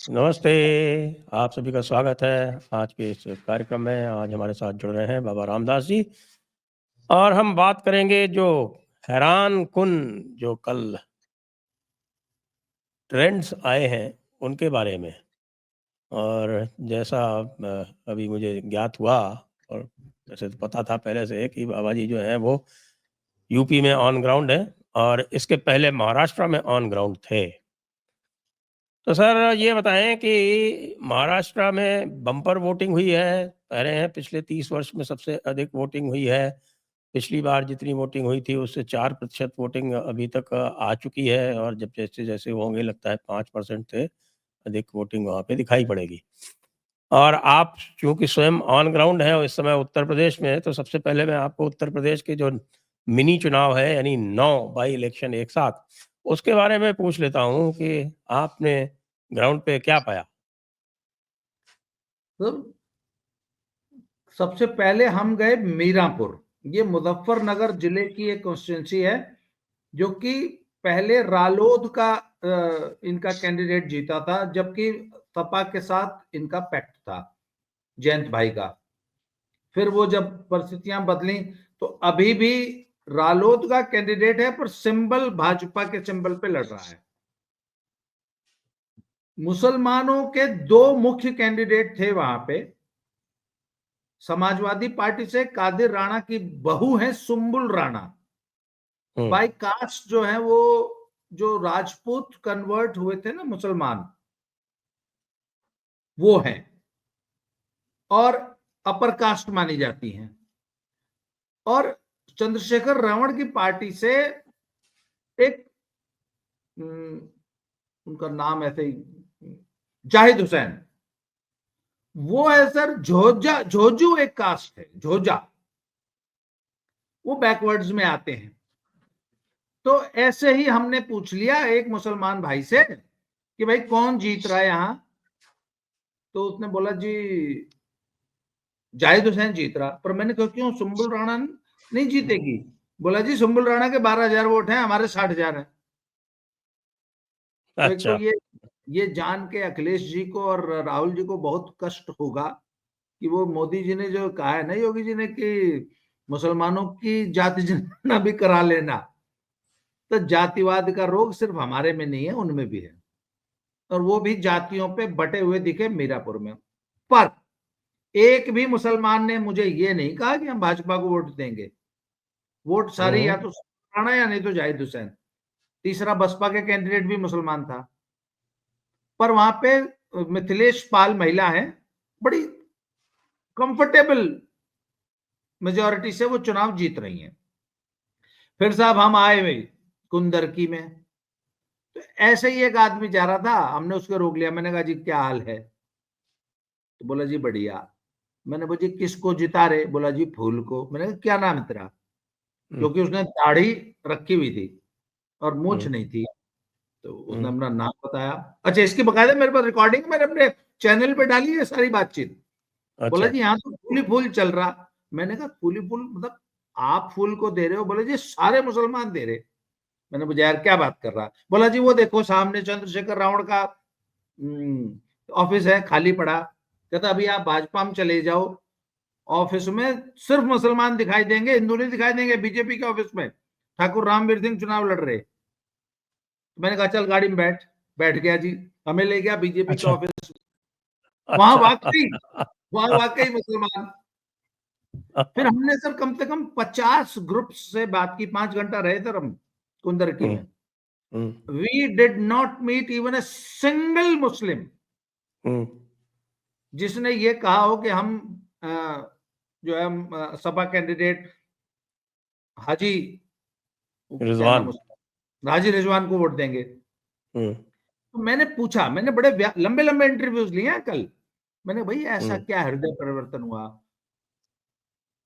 नमस्ते, आप सभी का स्वागत है आज के इस कार्यक्रम में। आज हमारे साथ जुड़ रहे हैं बाबा रामदास जी और हम बात करेंगे जो हैरान कुन जो कल ट्रेंड्स आए हैं उनके बारे में। और जैसा अभी मुझे ज्ञात हुआ, और वैसे तो पता था पहले से कि बाबा जी जो हैं वो यूपी में ऑन ग्राउंड हैं और इसके पहले महाराष्ट्र में ऑन ग्राउंड थे। तो सर ये बताएं कि महाराष्ट्र में बम्पर वोटिंग हुई है, कह रहे हैं पिछले 30 वर्ष में सबसे अधिक वोटिंग हुई है। पिछली बार जितनी वोटिंग हुई थी उससे 4% वोटिंग अभी तक आ चुकी है, और जब जैसे-जैसे होंगे लगता है 5% से अधिक वोटिंग वहाँ पे दिखाई पड़ेगी। और आप चूँकि स्वयं ऑन ग्राउंड हैं और इस समय उत्तर प्रदेश में हैं, तो सबसे पहले मैं आपको उत्तर प्रदेश के जो मिनी चुनाव है यानी 9 बाई इलेक्शन एक साथ, उसके बारे में पूछ लेता हूँ कि आपने ग्राउंड पे क्या पाया? तो सबसे पहले हम गए मीरापुर। ये मुजफ्फरनगर जिले की एक कॉन्स्टिट्यूंसी है जो कि पहले रालोद का इनका कैंडिडेट जीता था, जबकि सपा के साथ इनका पैक्ट था जयंत भाई का। फिर वो जब परिस्थितियां बदली तो अभी भी रालोद का कैंडिडेट है, पर सिंबल भाजपा के सिंबल पे लड़ रहा है। मुसलमानों के दो मुख्य कैंडिडेट थे वहां पे। समाजवादी पार्टी से कादिर राणा की बहू है सुम्बुल राणा। हुँ, बाई कास्ट जो है वो जो राजपूत कन्वर्ट हुए थे ना मुसलमान, वो हैं और अपर कास्ट मानी जाती हैं। और चंद्रशेखर रावण की पार्टी से एक उनका नाम ऐसे ही जाहिद हुसैन, वो है सर झोजा, झोजू एक कास्ट है झोजा, वो बैकवर्ड्स में आते हैं। तो ऐसे ही हमने पूछ लिया एक मुसलमान भाई से कि भाई कौन जीत रहा है यहां। तो उसने बोला जी जाहिद हुसैन जीत रहा। पर मैंने कहा क्यों, सुम्बुल राणा नहीं जीतेगी? बोला जी सुम्बुल राणा के 12,000 वोट हैं, हमारे 60,000 हैं। तो एक तो अच्छा। ये जान के अखिलेश जी को और राहुल जी को बहुत कष्ट होगा कि वो मोदी जी ने जो कहा है ना, योगी जी ने, कि मुसलमानों की जाति जनगणना भी करा लेना। तो जातिवाद का रोग सिर्फ हमारे में नहीं है, उनमें भी है। और वो भी जातियों पे बटे हुए दिखे मीरापुर में। पर एक भी मुसलमान ने मुझे ये नहीं कहा कि हम भाजपा को वोट देंगे। वोट सारी या हुँ, तो राणा या नहीं तो जाहिद हुसैन। तीसरा बसपा के कैंडिडेट भी मुसलमान था। पर वहां पे मिथिलेश पाल महिला है, बड़ी कंफर्टेबल मेजोरिटी से वो चुनाव जीत रही हैं। फिर साहब हम आए हुए कुंदरकी में। तो ऐसे ही एक आदमी जा रहा था, हमने उसको रोक लिया। मैंने कहा जी क्या हाल है? तो बोला जी बढ़िया। मैंने बोला जी किसको जिता रहे? बोला जी फूल को। मैंने कहा क्या नाम है तेरा? हुँ, क्योंकि उसने दाढ़ी रखी हुई थी और मूछ हुँ, नहीं थी। तो उसने हुँ। अपना नाम बताया। अच्छा, इसकी बकायदा मेरे पास रिकॉर्डिंग, मैंने अपने चैनल पे डाली है सारी बातचीत। बोला अच्छा, जी यहाँ तो फूल ही फूल चल रहा। मैंने कहा फूल ही फूल मतलब आप फूल को दे रहे हो? बोले जी सारे मुसलमान दे रहे। मैंने बोला यार क्या बात कर रहा? बोला जी वो देखो सामने चंद्रशेखर रावण का ऑफिस है खाली पड़ा। कहता अभी आप भाजपा में चले जाओ, ऑफिस में सिर्फ मुसलमान दिखाई देंगे, हिंदू नहीं दिखाई देंगे। बीजेपी के ऑफिस में ठाकुर रामवीर सिंह चुनाव लड़ रहे। तो मैंने कहा चल गाड़ी में बैठ। बैठ गया जी, हमें ले गया बीजेपी के अच्छा, ऑफिस। वहां अच्छा। वाकई वहां वाकई मुसलमान। फिर हमने सर कम से कम 50 ग्रुप से बात की। 5 घंटा रहे सर हम कुंदरकी हुँ, में। Hmm, we did not meet even a single Muslim hmm. जिसने ये कहा हो कि हम जो है सपा कैंडिडेट हाजी, क्या नाम रिज़वान। उसका, हाजी रिजवान को वोट देंगे। हुँ, तो मैंने पूछा, मैंने बड़े लंबे लंबे इंटरव्यूज लिए हैं कल। मैंने भाई ऐसा हुँ, क्या हृदय परिवर्तन हुआ?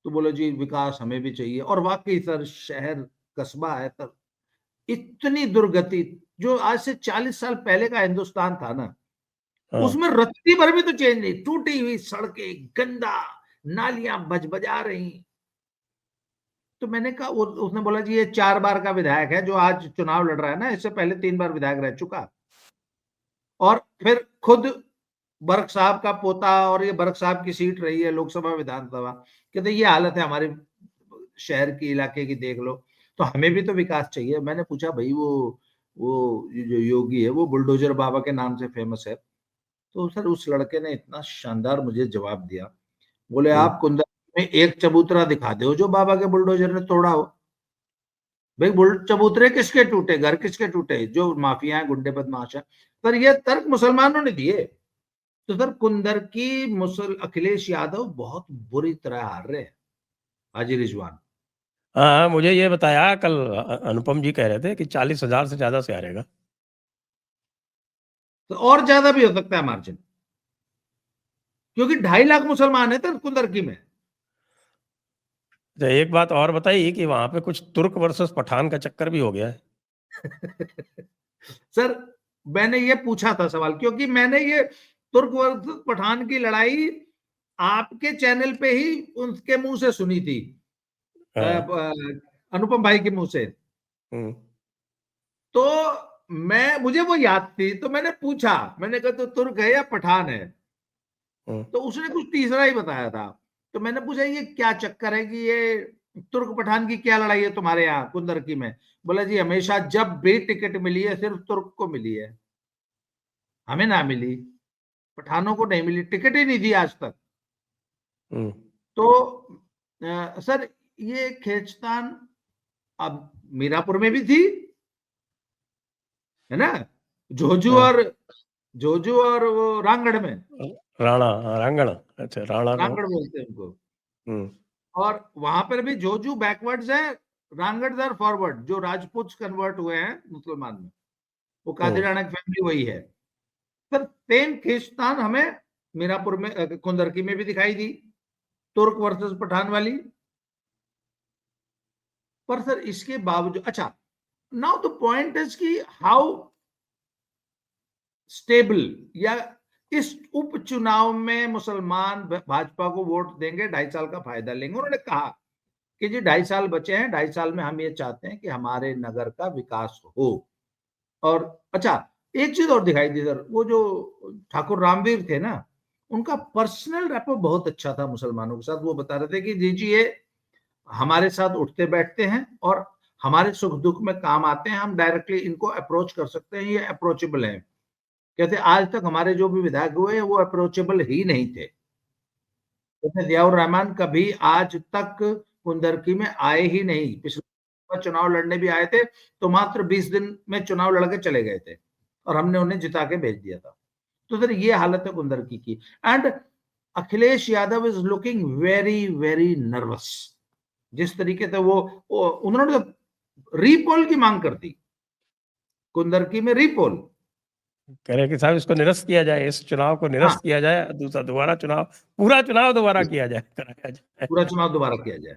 तो बोले जी विकास हमें भी चाहिए। और वाकई सर शहर कस्बा है सर, इतनी दुर्गति। जो आज से 40 साल पहले का हिंदुस्तान था ना, हाँ, उसमें रत्ती भर भी तो चेंज नहीं। टूटी हुई सड़कें, गंदा, नालियां बजबजा रही। तो मैंने कहा, उसने बोला जी ये 4 बार का विधायक है जो आज चुनाव लड़ रहा है ना, इससे पहले 3 बार विधायक रह चुका। और फिर खुद बर्क साहब का पोता, और ये बर्क साहब की सीट रही है लोकसभा विधानसभा, कहते ये हालत है हमारे शहर की, इलाके की, देख लो, तो हमें भी तो विकास चाहिए। मैंने पूछा भाई वो जो योगी है वो बुलडोजर बाबा के नाम से फेमस है? तो सर उस लड़के ने इतना शानदार मुझे जवाब दिया, बोले आप कुंदन में एक चबूतरा दिखा दो जो बाबा के बुलडोजर ने तोड़ा हो। भाई चबूतरे किसके टूटे, घर किसके टूटे? जो माफिया है, गुंडे बदमाश है। पर ये तर्क मुसलमानों ने दिए। तो सर कुंदर की अखिलेश यादव बहुत बुरी तरह हार रहे हैं। हाजी रिजवान, हाँ, मुझे ये बताया कल अनुपम जी कह रहे थे कि 40,000 से ज्यादा से हारेगा। तो और ज्यादा भी हो सकता है मार्जिन, क्योंकि 2.5 लाख मुसलमान है तर कुंदरकी में। तो एक बात और बताइए कि वहां पे कुछ तुर्क वर्सेस पठान का चक्कर भी हो गया है। सर मैंने ये पूछा था सवाल, क्योंकि मैंने ये तुर्क वर्सेस पठान की लड़ाई आपके चैनल पे ही उनके मुंह से सुनी थी, अनुपम भाई के मुंह से। तो मुझे वो याद थी, तो मैंने पूछा, मैंने कहा तो तुर्क है या पठान है? तो उसने कुछ तीसरा ही बताया था। तो मैंने पूछा ये क्या चक्कर है कि ये तुर्क पठान की क्या लड़ाई है तुम्हारे यहाँ कुंदरकी में? बोला जी हमेशा जब भी टिकट मिली है सिर्फ तुर्क को मिली है, हमें ना मिली, पठानों को नहीं मिली, टिकट ही नहीं दी आज तक। तो सर ये खींचतान अब मीरापुर में भी थी, है ना, झोझू और वो रांगड़ में, रांगड़, अच्छा रांगड़ बोलते हैं उनको। और वहां पर भी झोझू बैकवर्ड्स है, रांगड़ दर फॉरवर्ड, जो राजपूत कन्वर्ट हुए हैं मुसलमान में, वो कादिराना की फैमिली वही है। पर सेम खींचतान हमें मीरापुर में, कुंदरकी में भी दिखाई दी, तुर्क वर्सेस पठान वाली। पर सर इसके बावजूद, अच्छा नाउ द पॉइंट इज कि हाउ स्टेबल, या इस उपचुनाव में मुसलमान भाजपा को वोट देंगे, 2.5 साल का फायदा लेंगे। उन्होंने कहा कि जी 2.5 साल बचे हैं, 2.5 साल में हम ये चाहते हैं कि हमारे नगर का विकास हो। और अच्छा एक चीज और दिखाई दी सर, वो जो ठाकुर रामवीर थे ना, उनका पर्सनल रैपो बहुत अच्छा था मुसलमानों के साथ। वो बता रहे थे कि जी जी ये हमारे साथ उठते बैठते हैं और हमारे सुख दुख में काम आते हैं, हम डायरेक्टली इनको अप्रोच कर सकते हैं, ये अप्रोचेबल है। कहते आज तक हमारे जो भी विधायक हुए वो अप्रोचेबल ही नहीं थे। कहते जियाउर रहमान कभी आज तक कुंदरकी में आए ही नहीं, पिछले चुनाव लड़ने भी आए थे तो मात्र 20 दिन में चुनाव लड़के चले गए थे और हमने उन्हें जिता के भेज दिया था। तो सर ये हालत है कुंदरकी की। And Akhilesh Yadav is looking very very nervous. जिस तरीके से वो उन्होंने तो रीपोल की मांग कर दी, कुंदरकी में रीपोल, कह रहे कि साहब इसको निरस्त किया जाए, इस चुनाव को निरस्त किया जाए, दूसरा दोबारा चुनाव, पूरा चुनाव दोबारा किया जाए, कराया जाए, पूरा चुनाव दोबारा किया जाए।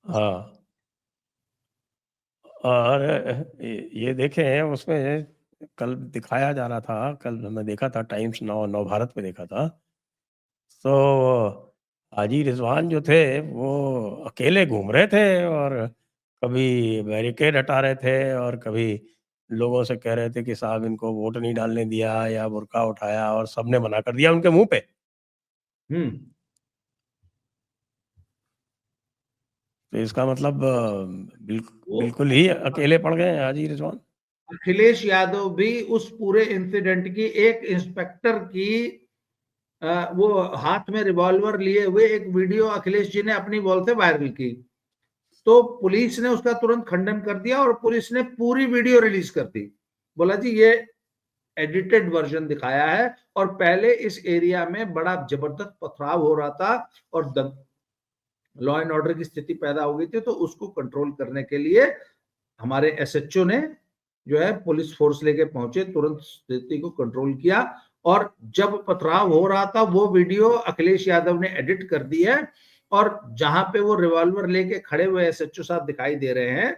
हाँ। और ये देखें उसमें कल दिखाया जा रहा था, कल मैं देखा था टाइम्स नव भारत पे देखा था, तो हाजी रिजवान जो थे वो अकेले घूम रहे थे और कभी बैरिकेड हटा रहे थे और कभी लोगों से कह रहे थे कि साहब इनको वोट नहीं डालने दिया या बुर्का उठाया, और सबने मना कर दिया उनके मुंह पे। तो इसका मतलब बिल्कुल ही अकेले पड़ गए हैं हाजी रिजवान। अखिलेश यादव भी उस पूरे इंसिडेंट की, एक इंस्पेक्टर की वो हाथ में रिवॉल्वर लिए हुए एक वीडियो अखिलेश जी ने अपनी वॉल से वायरल की, तो पुलिस ने उसका तुरंत खंडन कर दिया और पुलिस ने पूरी वीडियो रिलीज कर दी। बोला जी ये एडिटेड वर्जन दिखाया है, और पहले इस एरिया में बड़ा जबरदस्त पथराव हो रहा था और लॉ एंड ऑर्डर की स्थिति पैदा हो गई थी, तो उसको कंट्रोल करने के लिए हमारे एसएचओ ने जो है पुलिस फोर्स लेके पहुंचे, तुरंत स्थिति को कंट्रोल किया। और जब पथराव हो रहा था वो वीडियो अखिलेश यादव ने एडिट कर दी है, और जहां पे वो रिवॉल्वर लेके खड़े हुए एसएचओ साहब दिखाई दे रहे हैं,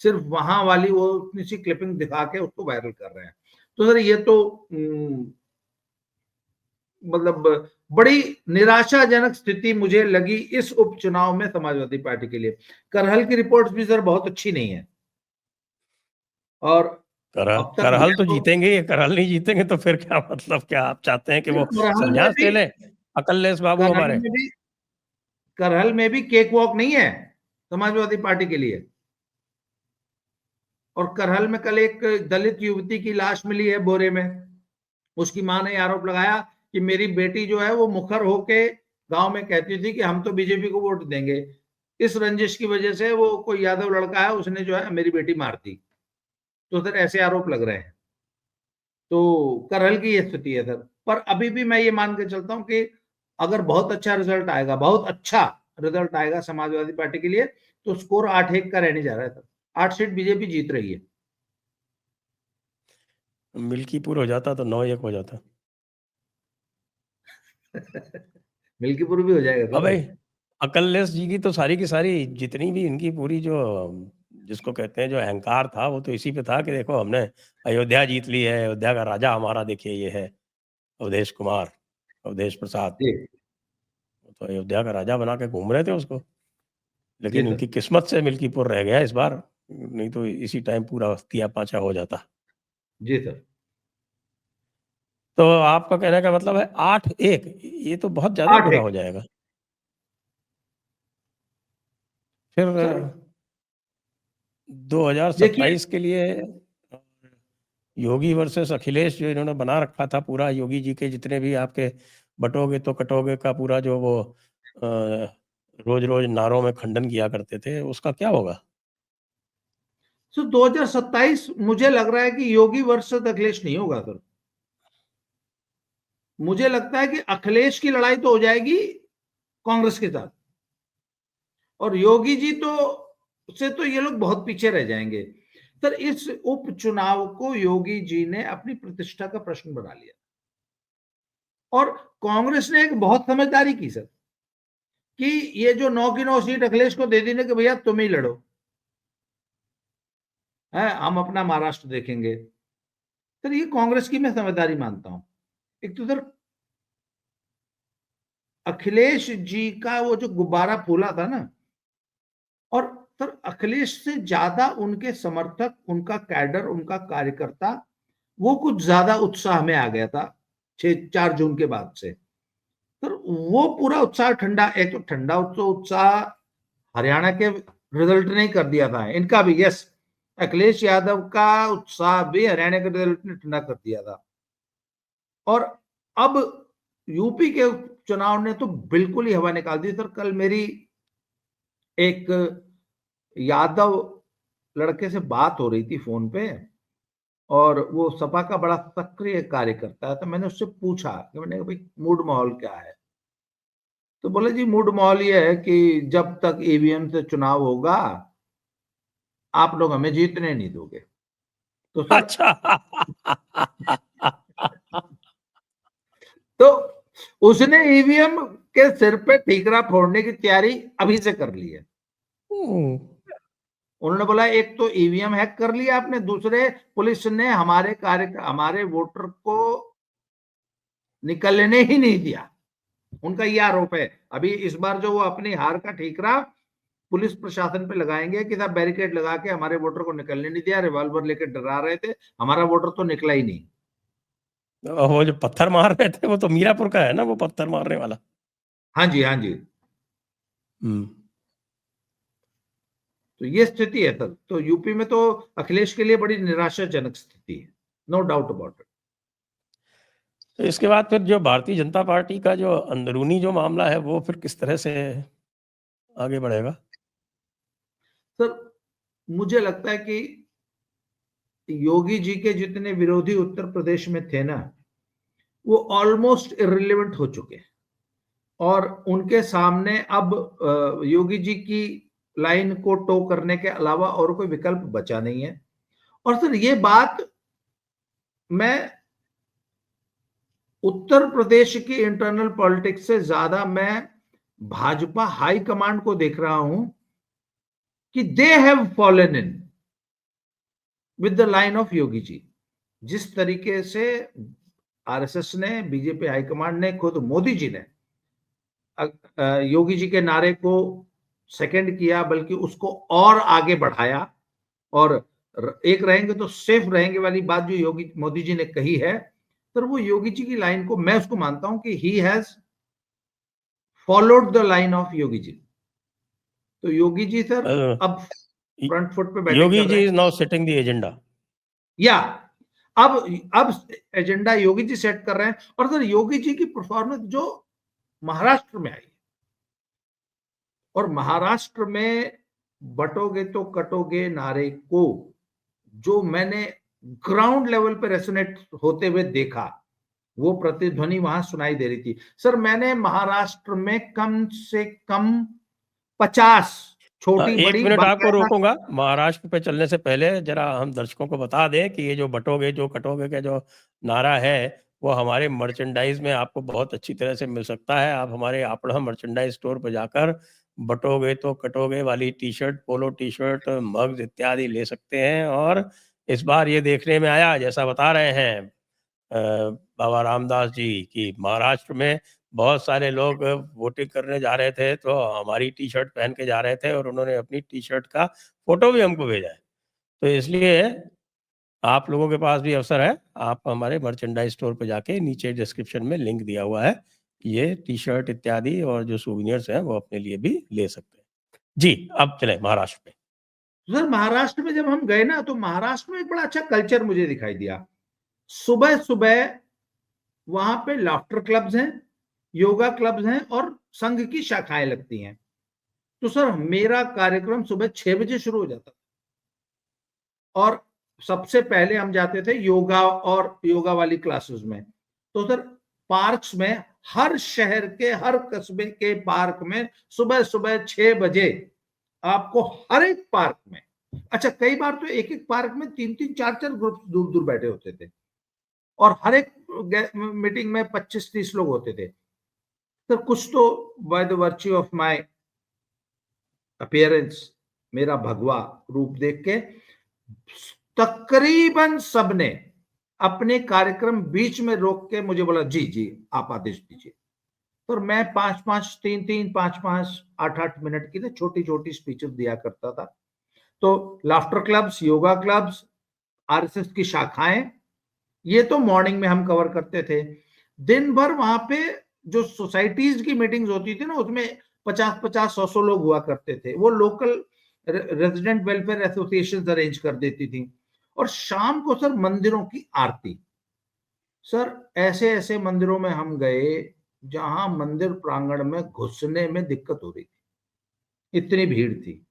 सिर्फ वहां वाली वो उतनी सी क्लिपिंग दिखा के उसको वायरल कर रहे हैं। तो सर ये तो मतलब बड़ी निराशाजनक स्थिति मुझे लगी इस उपचुनाव में समाजवादी पार्टी के लिए। करहल की रिपोर्ट भी सर बहुत अच्छी नहीं है, और अब तक करहल मैं तो जीतेंगे ही, करहल नहीं जीतेंगे तो फिर क्या मतलब, क्या आप चाहते हैं कि वो संन्यास ले लें अकललेस बाबू करहल हमारे? में भी करहल में भी केक वॉक नहीं है समाजवादी पार्टी के लिए। और करहल में कल एक दलित युवती की लाश मिली है बोरे में। उसकी मां ने आरोप लगाया कि मेरी बेटी जो है वो मुखर होके गांव में कहती थी कि हम तो बीजेपी को वोट देंगे। इस रंजिश की वजह से वो कोई यादव लड़का है, उसने जो है मेरी बेटी मार दी। तो सर ऐसे आरोप लग रहे हैं। तो करहल की ये स्थिति है सर। पर अभी भी मैं ये मान के चलता हूं कि अगर बहुत अच्छा रिजल्ट आएगा, बहुत अच्छा रिजल्ट आएगा समाजवादी पार्टी के लिए, तो स्कोर 8-1 का रहने जा रहा है सर। 8 सीट बीजेपी जीत रही है। मिल्कीपुर हो जाता तो 9-1 हो जाता। मिल्कीपुर भी हो जाएगा अब सर। भाई अकललेस जी की तो सारी की सारी जितनी भी इनकी पूरी जो जिसको कहते हैं जो अहंकार था, वो तो इसी पे था कि देखो हमने अयोध्या जीत ली है, अयोध्या का राजा हमारा देखिए ये है अवधेश कुमार, अवधेश प्रसाद। जी वो तो अयोध्या का राजा बना के घूम रहे थे उसको। जी लेकिन सर। उनकी किस्मत से मिल्कीपुर रह गया इस बार, नहीं तो इसी टाइम पूरा तिया पाचा हो जाता। जी सर। तो आपका कहने का मतलब है 8-1, ये तो बहुत ज्यादा आठ बुरा एक हो जाएगा फिर सर। देखिए 2027 के लिए। योगी वर्सेस अखिलेश जो इन्होंने बना रखा था पूरा, योगी जी के जितने भी आपके बटोगे तो कटोगे का पूरा जो वो रोज रोज नारों में खंडन किया करते थे, उसका क्या होगा? सर 2027 मुझे लग रहा है कि योगी वर्सेस अखिलेश नहीं होगा सर। मुझे लगता है कि अखिलेश की लड़ाई तो हो जाएगी कांग्रेस के साथ, और योगी जी तो ये लोग बहुत पीछे रह जाएंगे सर। इस उपचुनाव को योगी जी ने अपनी प्रतिष्ठा का प्रश्न बना लिया, और कांग्रेस ने एक बहुत समझदारी की सर कि ये जो 9 की 9 सीट अखिलेश को दे दी ना कि भैया तुम ही लड़ो, है हम अपना महाराष्ट्र देखेंगे। सर ये कांग्रेस की मैं समझदारी मानता हूं। एक तो सर अखिलेश जी का वो जो गुब्बारा फूला था ना, और सर अखिलेश से ज्यादा उनके समर्थक, उनका कैडर, उनका कार्यकर्ता, वो कुछ ज्यादा उत्साह में आ गया था 4 जून के बाद से। सर वो पूरा उत्साह ठंडा, एक तो ठंडा उत्साह हरियाणा के रिजल्ट ने कर दिया था इनका भी। यस, अखिलेश यादव का उत्साह भी हरियाणा के रिजल्ट ने ठंडा कर दिया था। और अब यूपी के चुनाव ने तो बिल्कुल ही हवा निकाल दी सर। कल मेरी एक यादव लड़के से बात हो रही थी फोन पे, और वो सपा का बड़ा सक्रिय कार्यकर्ता है। तो मैंने उससे पूछा कि मैंने कहा भाई मूड माहौल क्या है? तो बोले जी मूड माहौल ये है कि जब तक ईवीएम से चुनाव होगा आप लोग हमें जीतने नहीं दोगे। तो सर अच्छा। तो उसने ईवीएम के सिर पे ठीकरा फोड़ने की तैयारी अभी से कर ली है। उन्होंने बोला एक तो ईवीएम हैक कर लिया आपने, दूसरे पुलिस ने हमारे वोटर को निकलने ही नहीं दिया। उनका यह आरोप है। अभी इस बार जो वो अपनी हार का ठीकरा पुलिस प्रशासन पे लगाएंगे कि साहब बैरिकेड लगा के हमारे वोटर को निकलने नहीं दिया, रिवॉल्वर लेकर डरा रहे थे, हमारा वोटर तो निकला ही नहीं। वो जो पत्थर मार रहे थे वो तो मीरापुर का है ना, वो पत्थर मारने वाला। हाँ जी, हाँ जी। हम्म। तो ये स्थिति है सर। तो यूपी में तो अखिलेश के लिए बड़ी निराशाजनक स्थिति है, नो डाउट अबाउट इट। तो इसके बाद फिर जो भारतीय जनता पार्टी का जो अंदरूनी जो मामला है, वो फिर किस तरह से आगे बढ़ेगा? सर मुझे लगता है कि योगी जी के जितने विरोधी उत्तर प्रदेश में थे ना, वो ऑलमोस्ट इररिलेवेंट हो चुके हैं। और उनके सामने अब योगी जी की लाइन को टो करने के अलावा और कोई विकल्प बचा नहीं है। और सर ये बात मैं उत्तर प्रदेश की इंटरनल पॉलिटिक्स से ज्यादा मैं भाजपा हाई कमांड को देख रहा हूं कि they have fallen in with the line of Yogi ji. जिस तरीके से आरएसएस ने, बीजेपी हाईकमांड ने, खुद मोदी जी ने योगी जी के नारे को सेकंड किया, बल्कि उसको और आगे बढ़ाया, और एक रहेंगे तो सेफ रहेंगे वाली बात जो योगी मोदी जी ने कही है, तो वो योगी जी की लाइन को मैं उसको मानता हूं कि he has followed the line of Yogi ji. तो योगी जी सर अब फ्रंट फुट पे बैटिंग योगी कर रहे जी हैं। Is now setting the agenda. या अब एजेंडा योगी जी सेट कर रहे हैं। और सर योगी जी की परफॉर्मेंस जो महाराष्ट्र में आई, और महाराष्ट्र में बटोगे तो कटोगे नारे को जो मैंने ग्राउंड लेवल पे रेसोनेट होते हुए देखा, वो प्रतिध्वनि वहां सुनाई दे रही थी। सर मैंने महाराष्ट्र में कम से कम 50 छोटी एक बड़ी मिनट आपको बाकायदा। रोकूंगा। महाराष्ट्र पे चलने से पहले जरा हम दर्शकों को बता दें कि ये जो बटोगे जो कटोगे का जो नारा है वो हमारे मर्चेंडाइज में आपको बहुत अच्छी तरह से मिल सकता है। आप हमारे आपड़ा मर्चेंडाइज स्टोर पर जाकर बटोगे तो कटोगे वाली T shirt, polo T shirt, mugs इत्यादि ले सकते हैं। और इस बार ये देखने में आया, जैसा बता रहे हैं बाबा रामदास जी, की महाराष्ट्र में बहुत सारे लोग वोटिंग करने जा रहे थे तो हमारी टी शर्ट पहन के जा रहे थे और उन्होंने अपनी टी शर्ट का फोटो भी हमको भेजा है। तो इसलिए आप लोगों के पास भी अवसर है, आप हमारे मर्चेंडाइज स्टोर पे जाके नीचे डिस्क्रिप्शन में लिंक दिया हुआ है, ये टी शर्ट इत्यादि और जो सुविनियर्स हैं वो अपने लिए भी ले सकते हैं। जी, अब चले महाराष्ट्र में। सर महाराष्ट्र में जब हम गए ना, तो महाराष्ट्र में एक बड़ा अच्छा कल्चर मुझे दिखाई दिया। सुबह सुबह वहां पे लाफ्टर क्लब्स हैं, योगा क्लब्स हैं और संघ की शाखाएं लगती हैं। तो सर मेरा कार्यक्रम सुबह 6 बजे शुरू हो जाता और सबसे पहले हम जाते थे योगा और योगा वाली क्लासेस में। तो सर पार्क्स में, हर शहर के हर कस्बे के पार्क में सुबह सुबह 6 बजे आपको हर एक पार्क में, अच्छा कई बार तो एक एक पार्क में 3-3 4-4 ग्रुप दूर दूर बैठे होते थे और हर एक मीटिंग में 25-30 लोग होते थे। तो कुछ तो by the virtue of my appearance, मेरा भगवा रूप देख के तकरीबन सबने अपने कार्यक्रम बीच में रोक के मुझे बोला जी जी आप आदेश दीजिए। तो मैं 5-5 3-3 5-5 8-8 मिनट की ना छोटी छोटी स्पीचेस दिया करता था। तो laughter clubs, yoga clubs, RSS की शाखाएं, ये तो मॉर्निंग में हम कवर करते थे। दिन भर वहां पे जो सोसाइटीज की मीटिंग्स होती थी ना, उसमें 50-50 100-100 लोग हुआ करते थे। वो local resident welfare association arrange कर देती थी। और शाम को सर मंदिरों की आरती। सर ऐसे ऐसे मंदिरों में हम गए जहां मंदिर प्रांगण में घुसने में दिक्कत हो रही थी, इतनी भीड़ थी।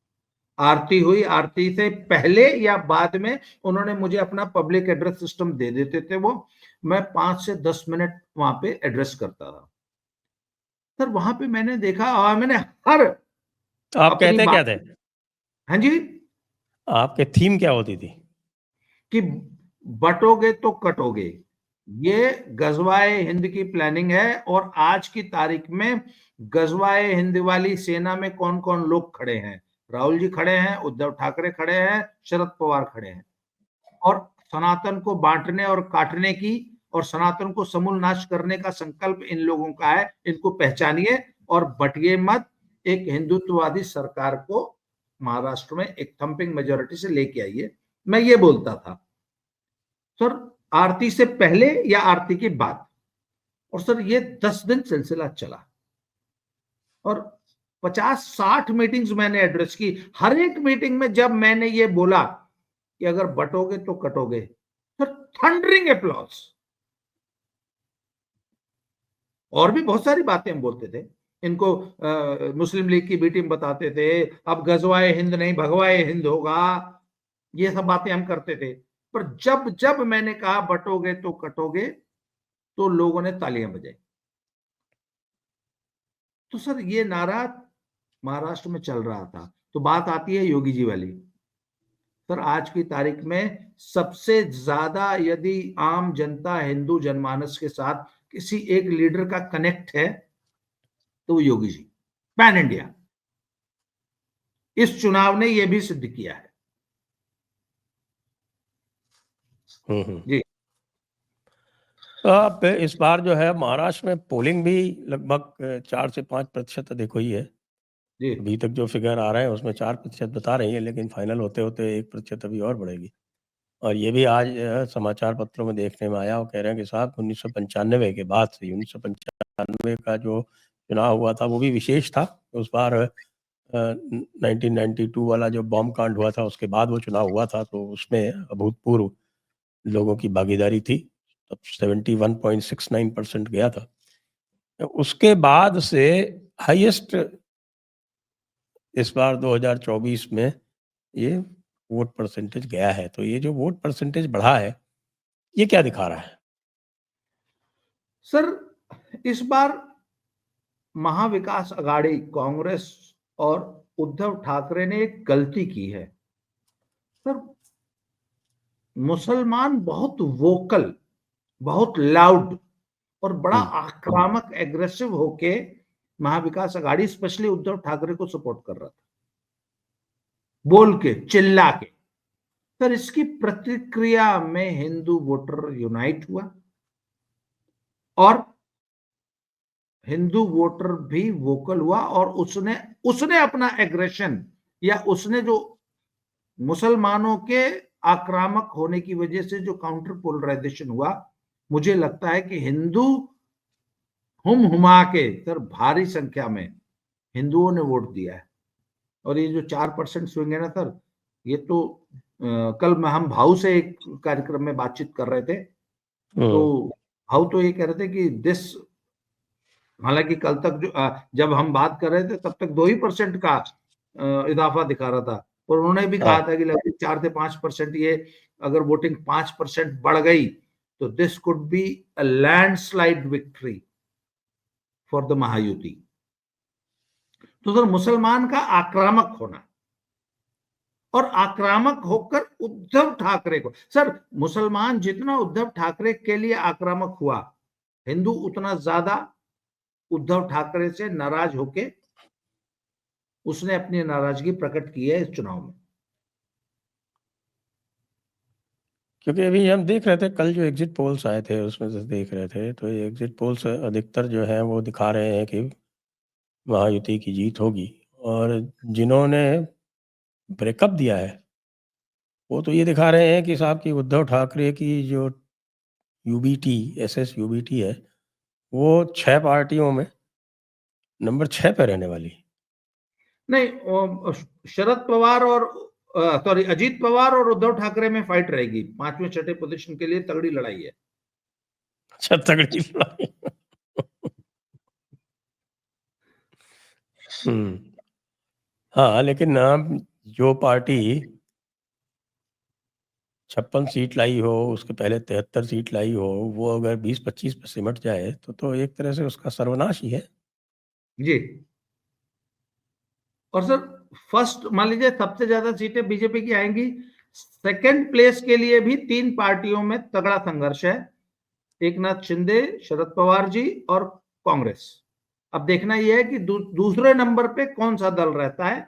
आरती हुई, आरती से पहले या बाद में उन्होंने मुझे अपना पब्लिक एड्रेस सिस्टम दे देते थे, वो मैं 5 से 10 मिनट वहां पे एड्रेस करता था। सर वहां पे मैंने देखा, मैंने हर आप अपनी कहते क्या बात, थे? हाँ जी, आपके थीम क्या होती थी? कि बटोगे तो कटोगे, ये गजवाए हिंद की प्लानिंग है। और आज की तारीख में गजवाए हिंद वाली सेना में कौन कौन लोग खड़े हैं? राहुल जी खड़े हैं, उद्धव ठाकरे खड़े हैं, शरद पवार खड़े हैं। और सनातन को बांटने और काटने की और सनातन को समूल नाश करने का संकल्प इन लोगों का है। इनको पहचानिए और बटिए मत। एक हिंदुत्ववादी सरकार को महाराष्ट्र में एक थंपिंग मेजोरिटी से लेके आइए, मैं ये बोलता था सर, आरती से पहले या आरती के बाद। और सर ये 10 दिन सिलसिला चला और 50-60 मीटिंग्स मैंने एड्रेस की। हर एक मीटिंग में जब मैंने ये बोला कि अगर बटोगे तो कटोगे, सर थंडरिंग अप्लॉज। और भी बहुत सारी बातें हम बोलते थे इनको, मुस्लिम लीग की बी टीम बताते थे, अब गजवाए हिंद नहीं भगवाए हिंद होगा, ये सब बातें हम करते थे। पर जब जब मैंने कहा बटोगे तो कटोगे, तो लोगों ने तालियां बजाई। तो सर ये नारा महाराष्ट्र में चल रहा था। तो बात आती है योगी जी वाली। सर आज की तारीख में सबसे ज्यादा यदि आम जनता, हिंदू जनमानस के साथ किसी एक लीडर का कनेक्ट है तो वो योगी जी, पैन इंडिया। इस चुनाव ने यह भी सिद्ध किया है। जी अब इस बार जो है महाराष्ट्र में पोलिंग भी लगभग 4 से 5% अधिक हुई है। जी अभी तक जो फिगर आ रहा है उसमें 4% बता रही है, लेकिन फाइनल होते होते 1% अभी और बढ़ेगी। और ये भी आज समाचार पत्रों में देखने में आया, वो कह रहे हैं कि साहब 1995 के बाद से 1995 का जो चुनाव हुआ था वो भी विशेष था। उस बार 1992 वाला जो बॉम्ब कांड हुआ था उसके बाद वो चुनाव हुआ था, तो उसमें अभूतपूर्व लोगों की भागीदारी थी। तब 71.69% गया था। उसके बाद से हाईएस्ट इस बार 2024 में ये वोट परसेंटेज गया है। तो ये जो वोट परसेंटेज बढ़ा है, ये क्या दिखा रहा है? सर, इस बार महाविकास अघाड़ी कांग्रेस और उद्धव ठाकरे ने एक गलती की है। सर, मुसलमान बहुत वोकल, बहुत लाउड और बड़ा आक्रामक, एग्रेसिव होके महाविकास अघाड़ी स्पेशली उद्धव ठाकरे को सपोर्ट कर रहा था, बोल के, चिल्ला के। सर, इसकी प्रतिक्रिया में हिंदू वोटर यूनाइट हुआ और हिंदू वोटर भी वोकल हुआ और उसने उसने अपना एग्रेशन या उसने जो मुसलमानों के आक्रामक होने की वजह से जो काउंटर पोलराइजेशन हुआ, मुझे लगता है कि हिंदू हुमा के सर भारी संख्या में हिंदुओं ने वोट दिया है। और ये जो 4% स्विंग है ना सर, ये तो कल मैं हम भाऊ से एक कार्यक्रम में बातचीत कर रहे थे, तो भाऊ तो ये कह रहे थे कि दिस, हालांकि कल तक जो जब हम बात कर रहे थे तब तक 2% का इजाफा दिखा रहा था, पर उन्होंने भी कहा था कि लगभग 4 से 5%, ये अगर वोटिंग 5% बढ़ गई तो this could be a landslide victory for the Mahayuti. तो सर, मुसलमान का आक्रामक होना और आक्रामक होकर उद्धव ठाकरे को, सर मुसलमान जितना उद्धव ठाकरे के लिए आक्रामक हुआ, हिंदू उतना ज्यादा उद्धव ठाकरे से नाराज होके उसने अपनी नाराजगी प्रकट की है इस चुनाव में। क्योंकि अभी हम देख रहे थे कल जो एग्जिट पोल्स आए थे उसमें से देख रहे थे, तो ये एग्जिट पोल्स अधिकतर जो है वो दिखा रहे हैं कि महायुति की जीत होगी। और जिन्होंने ब्रेकअप दिया है वो तो ये दिखा रहे हैं कि साहब की उद्धव ठाकरे की जो यूबीटी एसएस यूबीटी है वो 6 पार्टियों में नंबर 6 पे रहने वाली। नहीं, शरद पवार और सॉरी अजीत पवार और उद्धव ठाकरे में फाइट रहेगी, 5वें 6ठे पोजीशन के लिए तगड़ी लड़ाई है। अच्छा, तगड़ी लड़ाई। हाँ, लेकिन जो पार्टी 56 सीट लाई हो, उसके पहले 73 सीट लाई हो, वो अगर 20-25 पे सिमट जाए तो एक तरह से उसका सर्वनाश ही है। जी। और सर, फर्स्ट मान लीजिए सबसे ज्यादा सीटें बीजेपी की आएंगी, सेकंड प्लेस के लिए भी 3 पार्टियों में तगड़ा संघर्ष है, एकनाथ शिंदे, शरद पवार जी और कांग्रेस। अब देखना यह है कि दूसरे नंबर पे कौन सा दल रहता है।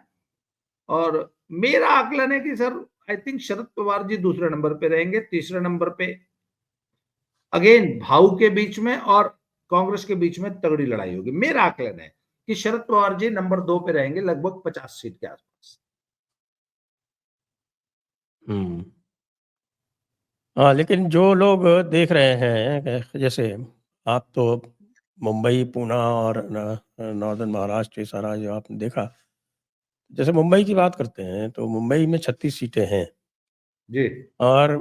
और मेरा आकलन है कि sir I think Sharad Pawar ji दूसरे नंबर पे रहेंगे, तीसरे नंबर पे अगेन भाऊ के बीच में और कांग्रेस के बीच में तगड़ी लड़ाई होगी। मेरा आकलन है कि शरद पवार जी नंबर 2 पे रहेंगे, लगभग 50 सीट के आसपास। हाँ, लेकिन जो लोग देख रहे हैं, जैसे आप तो मुंबई, पूना और नॉर्दर्न महाराष्ट्र, ये सारा जो आपने देखा, जैसे मुंबई की बात करते हैं तो मुंबई में 36 सीटें हैं जी और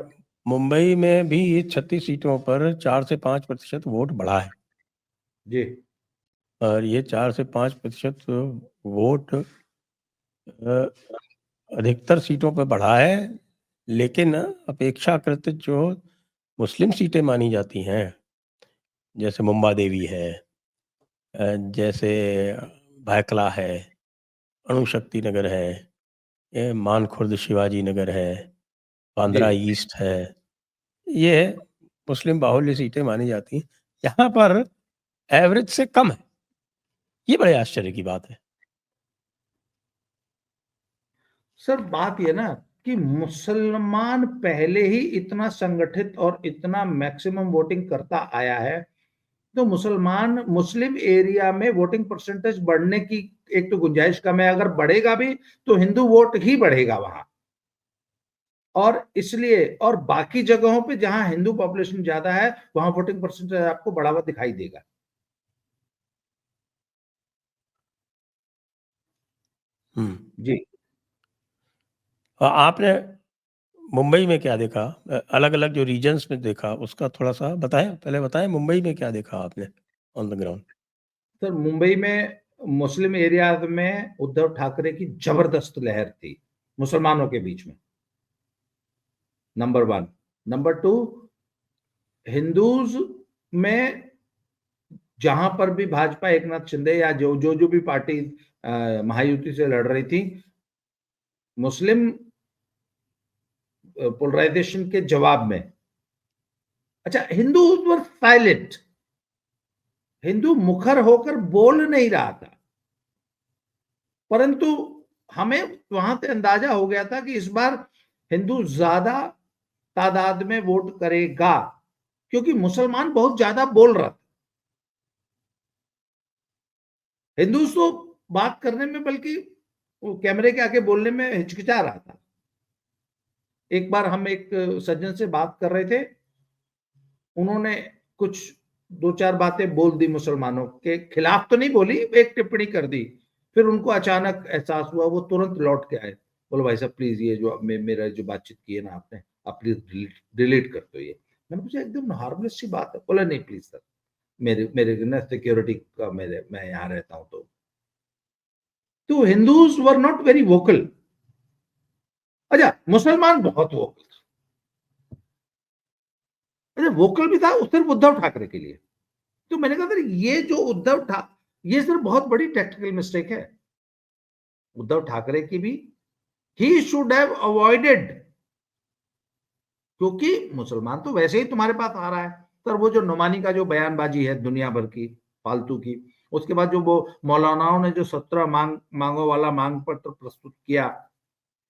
मुंबई में भी 36 सीटों पर 4 से 5% वोट बढ़ा है। जी और ये 4 से 5% वोट अधिकतर सीटों पर बढ़ा है, लेकिन अपेक्षाकृत जो मुस्लिम सीटें मानी जाती हैं, जैसे मुंबा देवी है, जैसे भायखला है, अणुशक्ति नगर है, ये मानखुर्द शिवाजी नगर है, जी बांद्रा ईस्ट है, ये मुस्लिम बाहुल्य सीटें मानी जाती हैं। यहाँ पर एवरेज से कम है, ये बड़े आश्चर्य की बात है। सर, बात ये ना कि मुसलमान पहले ही इतना संगठित और इतना मैक्सिमम वोटिंग करता आया है, तो मुसलमान मुस्लिम एरिया में वोटिंग परसेंटेज बढ़ने की एक तो गुंजाइश कम है, अगर बढ़ेगा भी तो हिंदू वोट ही बढ़ेगा वहां, और इसलिए और बाकी जगहों पे जहां हिंदू पॉपुलेशन ज्यादा है वहां वोटिंग परसेंटेज आपको बढ़ा हुआ दिखाई देगा। जी। आपने मुंबई में क्या देखा? अलग-अलग जो रीजन्स में देखा उसका थोड़ा-सा बताएँ? पहले बताएँ मुंबई में क्या देखा आपने on the ground? Sir Mumbai में मुस्लिम एरिया में उद्धव ठाकरे की जबरदस्त लहर थी मुसलमानों के बीच में, नंबर 1। नंबर 2, हिंदूज में जहां पर भी भाजपा एकनाथ शिंदे या जो भी पार्टी महायुति से लड़ रही थी, मुस्लिम पोलराइजेशन के जवाब में, अच्छा हिंदू वर साइलेंट, हिंदू मुखर होकर बोल नहीं रहा था, परंतु हमें वहां से अंदाजा हो गया था कि इस बार हिंदू ज्यादा तादाद में वोट करेगा, क्योंकि मुसलमान बहुत ज्यादा बोल रहा था। हिंदू तो बात करने में, बल्कि वो कैमरे के आगे बोलने में हिचकिचा रहा था। एक बार हम एक सज्जन से बात कर रहे थे, उन्होंने कुछ 2-4 बातें बोल दी, मुसलमानों के खिलाफ तो नहीं बोली, एक टिप्पणी कर दी। फिर उनको अचानक एहसास हुआ, वो तुरंत लौट के आए, बोले भाई साहब प्लीज ये जो मेरा जो बातचीत की है ना आपने, आप प्लीज डिलीट कर दो ये। मैंने पूछा एकदम हार्मलेस सी बात है, बोला नहीं प्लीज सर, मेरे मेरे ना सिक्योरिटी का मैं यहाँ रहता हूँ तो Hindus were not very vocal. अच्छा मुसलमान बहुत वोकल, अच्छा वोकल भी था सिर्फ उद्धव ठाकरे के लिए। तो मैंने कहा सर ये जो उद्धव ठाकरे, ये सर बहुत बड़ी टेक्निकल मिस्टेक है उद्धव ठाकरे की भी, ही शुड हैव अवॉइडेड, क्योंकि मुसलमान तो वैसे ही तुम्हारे पास आ रहा है। सर वो जो नुमानी का जो बयानबाजी है दुनिया भर की फालतू की, उसके बाद जो वो मौलानाओं ने जो 17 मांगों वाला मांग पत्र प्रस्तुत किया,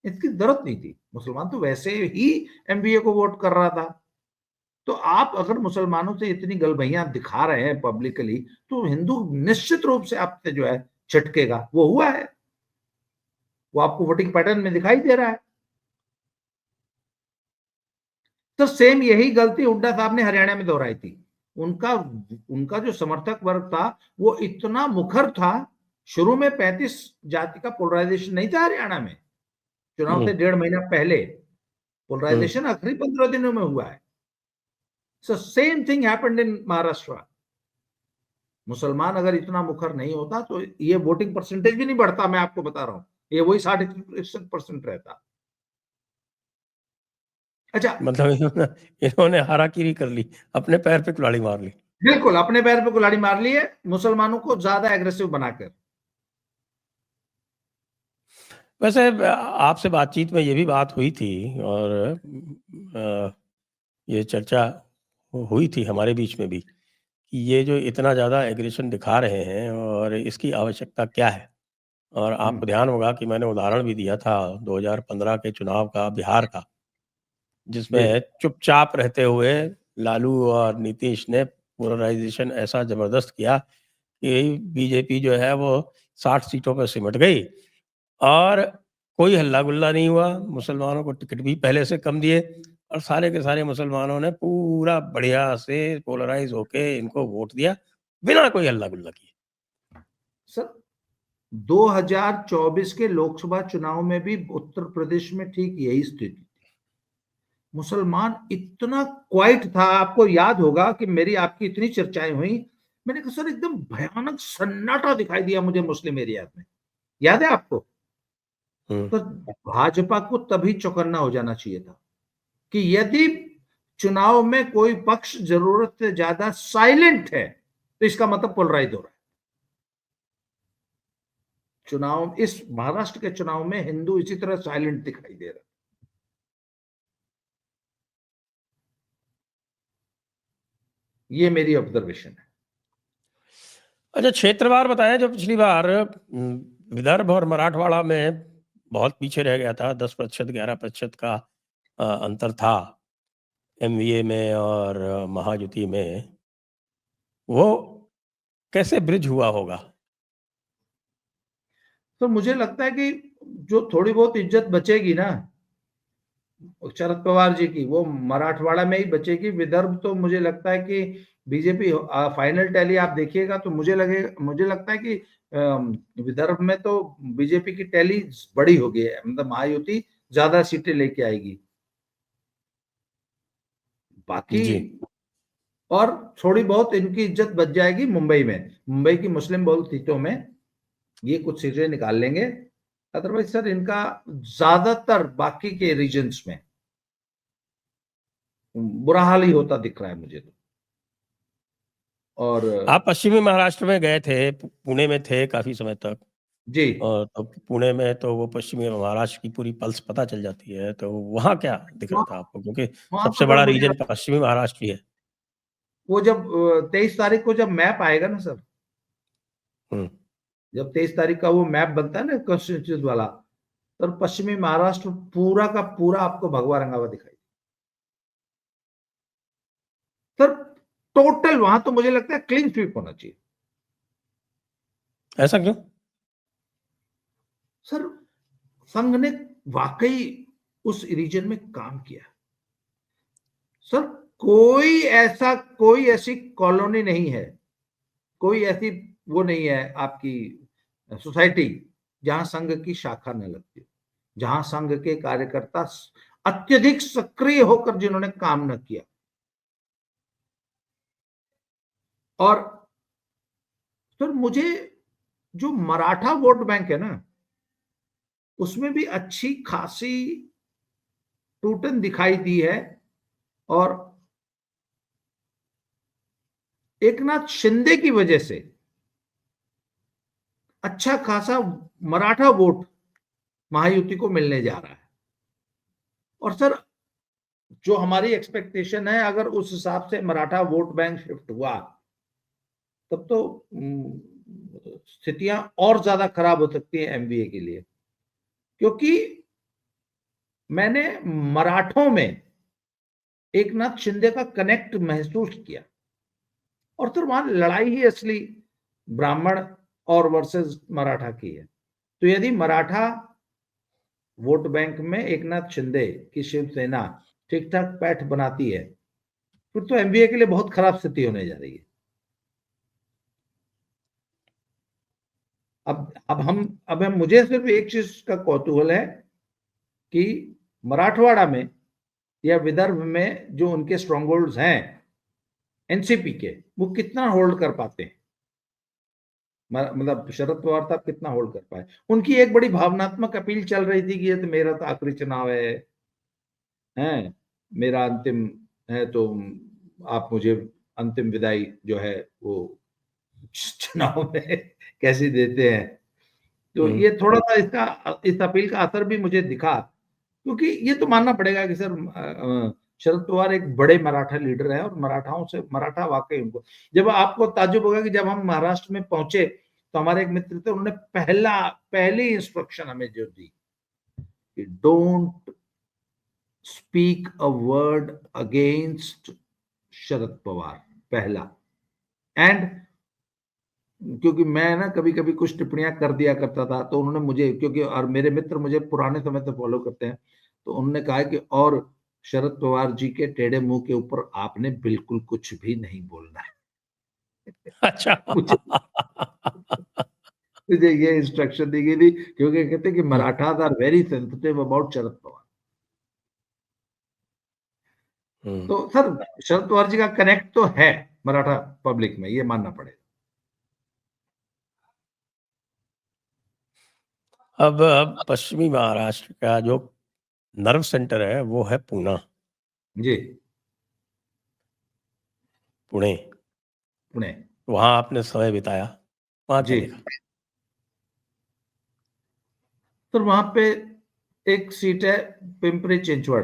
इसकी जरूरत नहीं थी, मुसलमान तो वैसे ही एमबीए को वोट कर रहा था। तो आप अगर मुसलमानों से इतनी गलभैया दिखा रहे हैं पब्लिकली, तो हिंदू निश्चित रूप से आपसे जो है छिटकेगा, वो हुआ है, वो आपको वोटिंग पैटर्न में दिखाई दे रहा है। तो सेम यही गलती हुड्डा साहब ने हरियाणा में दोहराई थी। उनका उनका जो समर्थक वर्ग था वो इतना मुखर था, शुरू में 35 जाति का पोलराइजेशन नहीं था हरियाणा में, चुनाव से 1.5 महीना पहले, पोलराइजेशन आखिरी 15 दिनों में हुआ है। So same thing happened in Maharashtra. मुसलमान अगर इतना मुखर नहीं होता तो ये वोटिंग परसेंटेज भी नहीं बढ़ता, मैं आपको बता रहा हूं, ये वही 60% रहता। अच्छा मतलब इन्होंने हाराकीरी कर ली, अपने पैर पे कुल्हाड़ी मार ली। बिल्कुल अपने पैर पे कुल्हाड़ी मार ली है, मुसलमानों को ज्यादा एग्रेसिव बनाकर। वैसे आपसे बातचीत में ये भी बात हुई थी और ये चर्चा हुई थी हमारे बीच में भी कि ये जो इतना ज़्यादा एग्रेशन दिखा रहे हैं और इसकी आवश्यकता क्या है? और आपको ध्यान होगा कि मैंने उदाहरण भी दिया था 2015 के चुनाव का, बिहार का, जिसमें चुपचाप रहते हुए लालू और नीतीश ने पोलराइजेशन ऐसा ज़बरदस्त किया कि बीजेपी जो है वो 60 सीटों पर सिमट गई और कोई हल्ला-गुल्ला नहीं हुआ, मुसलमानों को टिकट भी पहले से कम दिए और सारे के सारे मुसलमानों ने पूरा बढ़िया से पोलराइज़ होके इनको वोट दिया, बिना कोई हल्ला-गुल्ला किए। सर 2024 के लोकसभा चुनाव में भी उत्तर प्रदेश में ठीक यही स्थिति थी, मुसलमान इतना क्वाइट था। आपको याद होगा कि मेरी आपकी इतनी चर्चाएं हुई, मैंने कहा सर एकदम भयानक सन्नाटा दिखाई दिया मुझे मुस्लिम एरिया में, याद है आपको? तो भाजपा को तभी चौकन्ना हो जाना चाहिए था कि यदि चुनाव में कोई पक्ष जरूरत से ज्यादा साइलेंट है तो इसका मतलब पोलराइज हो रहा है। चुनाव, इस महाराष्ट्र के चुनाव में हिंदू इसी तरह साइलेंट दिखाई दे रहा है। ये मेरी ऑब्जर्वेशन है। अच्छा क्षेत्रवार बताएं, जो पिछली बार विदर्भ और मराठवाड़ा में बहुत पीछे रह गया था, 10% 11% का अंतर था एमवीए में और महायुति में, वो कैसे ब्रिज हुआ होगा? तो मुझे लगता है कि जो थोड़ी बहुत इज्जत बचेगी ना शरद पवार जी की, वो मराठवाड़ा में ही बचेगी। विदर्भ तो मुझे लगता है कि बीजेपी फाइनल टैली आप देखिएगा तो मुझे लगता है कि विदर्भ में तो बीजेपी की टैली बड़ी होगी, मतलब महायुति ज्यादा सीटें लेके आएगी। बाकी जी और थोड़ी बहुत इनकी इज्जत बच जाएगी मुंबई में, मुंबई की मुस्लिम बहुल सीटों में ये कुछ सीटें निकाल लेंगे। अदरवाइज सर इनका ज्यादातर बाकी के रीजन्स में बुरा हाल ही होता दिख रहा है मुझे तो। और आप पश्चिमी महाराष्ट्र में गए थे, पुणे में थे काफी समय तक, जी और तो पुणे में तो वो पश्चिमी महाराष्ट्र की पूरी पल्स पता चल जाती है, तो वहाँ क्या दिख रहा था आपको, क्योंकि वहां सबसे तो सर बड़ा मुझे रीजन पश्चिमी महाराष्ट्र ही है। वो जब 23 तारीख को जब मैप आएगा ना सर, हम्म, जब 23 तारीख का वो मैप बनता है ना कॉन्स्टिट्यूशन वाला, तो पश्चिमी महाराष्ट्र पूरा का पूरा आपको भगवा रंगा हुआ दिखाई सर। टोटल वहां तो मुझे लगता है क्लीन स्वीप होना चाहिए ऐसा क्यों? सर। संघ ने वाकई उस रीजन में काम किया सर। कोई ऐसी कॉलोनी नहीं है, कोई ऐसी वो नहीं है आपकी सोसाइटी जहां संघ की शाखा न लगती हो, जहां संघ के कार्यकर्ता अत्यधिक सक्रिय होकर जिन्होंने काम न किया। और सर मुझे जो मराठा वोट बैंक है ना, उसमें भी अच्छी खासी टूटन दिखाई दी है। और एकनाथ शिंदे की वजह से अच्छा खासा मराठा वोट महायुति को मिलने जा रहा है। और सर जो हमारी एक्सपेक्टेशन है, अगर उस हिसाब से मराठा वोट बैंक शिफ्ट हुआ तब तो स्थितियां और ज्यादा खराब हो सकती है एमवीए के लिए। क्योंकि मैंने मराठों में एकनाथ शिंदे का कनेक्ट महसूस किया। और फिर वहां लड़ाई ही असली ब्राह्मण और वर्सेस मराठा की है। तो यदि मराठा वोट बैंक में एकनाथ शिंदे की शिवसेना ठीक ठाक पैठ बनाती है, फिर तो एमवीए के लिए बहुत खराब स्थिति होने जा रही है। अब मुझे सिर्फ एक चीज का कौतूहल है कि मराठवाड़ा में या विदर्भ में जो उनके स्ट्रॉन्ग होल्ड्स हैं एनसीपी के, वो कितना होल्ड कर पाते हैं। मतलब शरद पवार साहब कितना होल्ड कर पाए। उनकी एक बड़ी भावनात्मक अपील चल रही थी कि ये तो मेरा तो आखिरी चुनाव है, मेरा अंतिम है, तो आप मुझे अंतिम विदाई जो है वो चुनाव में कैसे देते हैं। तो ये थोड़ा सा इस अपील का असर भी मुझे दिखा। क्योंकि ये तो मानना पड़ेगा कि सर शरद पवार एक बड़े मराठा लीडर है और मराठाओं से मराठा वाकई उनको, जब आपको ताज्जुब होगा कि जब हम महाराष्ट्र में पहुंचे तो हमारे एक मित्र थे, उन्होंने पहली इंस्ट्रक्शन हमें जो दी कि don't speak a word against Sharad Pawar, पहला। एंड क्योंकि मैं ना कभी कभी कुछ टिप्पणियां कर दिया करता था, तो उन्होंने मुझे, क्योंकि और मेरे मित्र मुझे पुराने समय से फॉलो करते हैं, तो उन्होंने कहा कि और शरद पवार जी के टेढ़े मुंह के ऊपर आपने बिल्कुल कुछ भी नहीं बोलना है। अच्छा मुझे मुझे ये इंस्ट्रक्शन दी गई थी, क्योंकि कहते कि Marathas are very sensitive about Sharad Pawar. तो सर शरद पवार जी का कनेक्ट तो है मराठा पब्लिक में, ये मानना पड़ेगा। अब पश्चिमी महाराष्ट्र का जो नर्व सेंटर है वो है पूना, जी पुणे। पुणे। वहां आपने समय बिताया, वहां क्या जी देखा? तो वहां पे एक सीट है पिंपरी चिंचवड़।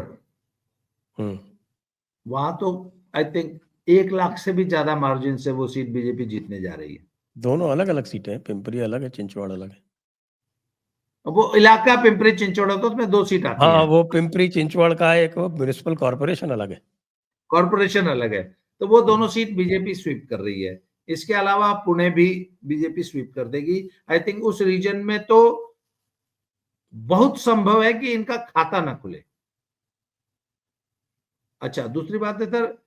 वहां तो आई थिंक 1 लाख से भी ज्यादा मार्जिन से वो सीट बीजेपी जीतने जा रही है। दोनों अलग अलग सीटें हैं, पिंपरी अलग है, चिंचवड़ अलग है। वो इलाका पिंपरी चिंचवड़ होता है, उसमें 2 सीट आती हाँ, हैं। वो पिंपरी चिंचवड़ का एक म्युनिसिपल कॉर्पोरेशन अलग है। कॉर्पोरेशन अलग है, तो वो दोनों हम्म, सीट बीजेपी स्वीप कर रही है। इसके अलावा पुणे भी बीजेपी स्वीप कर देगी आई थिंक। उस रीजन में तो बहुत संभव है कि इनका खाता ना खुले। अच्छा, दूसरी बात है सर,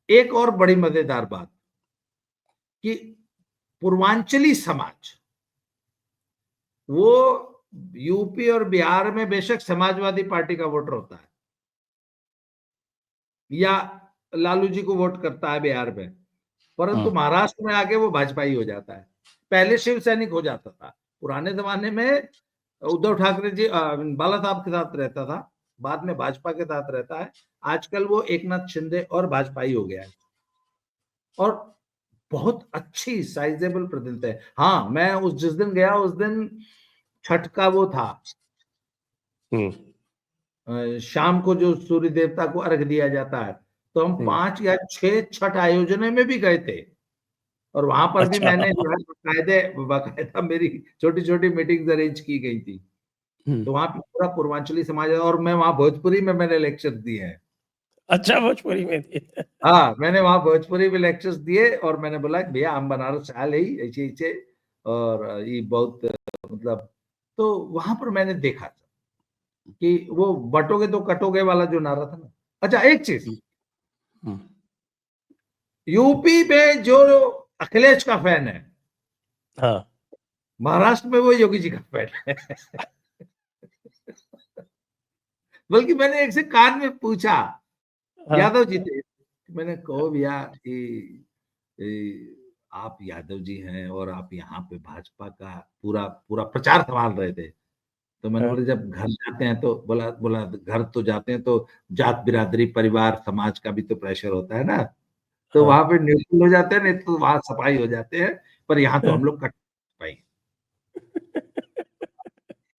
एक और बड़ी मजेदार बात कि पूर्वांचली समाज, वो यूपी और बिहार में बेशक समाजवादी पार्टी का वोटर होता है या लालू जी को वोट करता है बिहार में, परंतु महाराष्ट्र में आके वो भाजपाई हो जाता है। पहले शिव सैनिक हो जाता था, पुराने जमाने में उद्धव ठाकरे जी बाला साहब के साथ रहता था, बाद में भाजपा के साथ रहता है, आजकल वो एकनाथ शिंदे और भाजपाई हो गया है और बहुत अच्छी साइजेबल प्रतिनिधित्व है। हाँ, मैं जिस दिन गया उस दिन छठ का वो था, शाम को जो सूर्य देवता को अर्घ दिया जाता है, तो हम 5 या 6 छठ आयोजनों में भी गए थे और वहां पर भी अच्छा। मैंने जो है बाकायदा मेरी छोटी छोटी मीटिंग्स अरेंज की गई थी। तो वहां पे पूरा पूर्वांचली समाज है और मैं वहां भोजपुरी में मैंने लेक्चर दिए हैं। अच्छा, भोजपुरी में दिए। हाँ, मैंने वहां भोजपुरी में लेक्चर्स दिए और मैंने बोला भैया हम बनारस आए ही ऐसे ऐसे और ये बहुत मतलब, तो वहां पर मैंने देखा था कि वो बटोगे तो कटोगे वाला जो नारा था ना। अच्छा, एक चीज, यूपी में जो अखिलेश का फैन है, हाँ, महाराष्ट्र में वो योगी जी का फैन है। बल्कि मैंने एक से कान में पूछा, हाँ, यादव जी थे, मैंने कहो भैया कि आप यादव जी हैं और आप यहाँ पे भाजपा का पूरा पूरा प्रचार संभाल रहे थे, तो मैंने हाँ, बोला जब घर जाते हैं तो बोला बोला घर तो जाते हैं तो जात बिरादरी परिवार समाज का भी तो प्रेशर होता है ना, तो हाँ। वहां पे न्यूट्रल हो जाते हैं, नहीं तो वहां सफाई हो जाते हैं, पर यहाँ तो हम लोग कट पाई।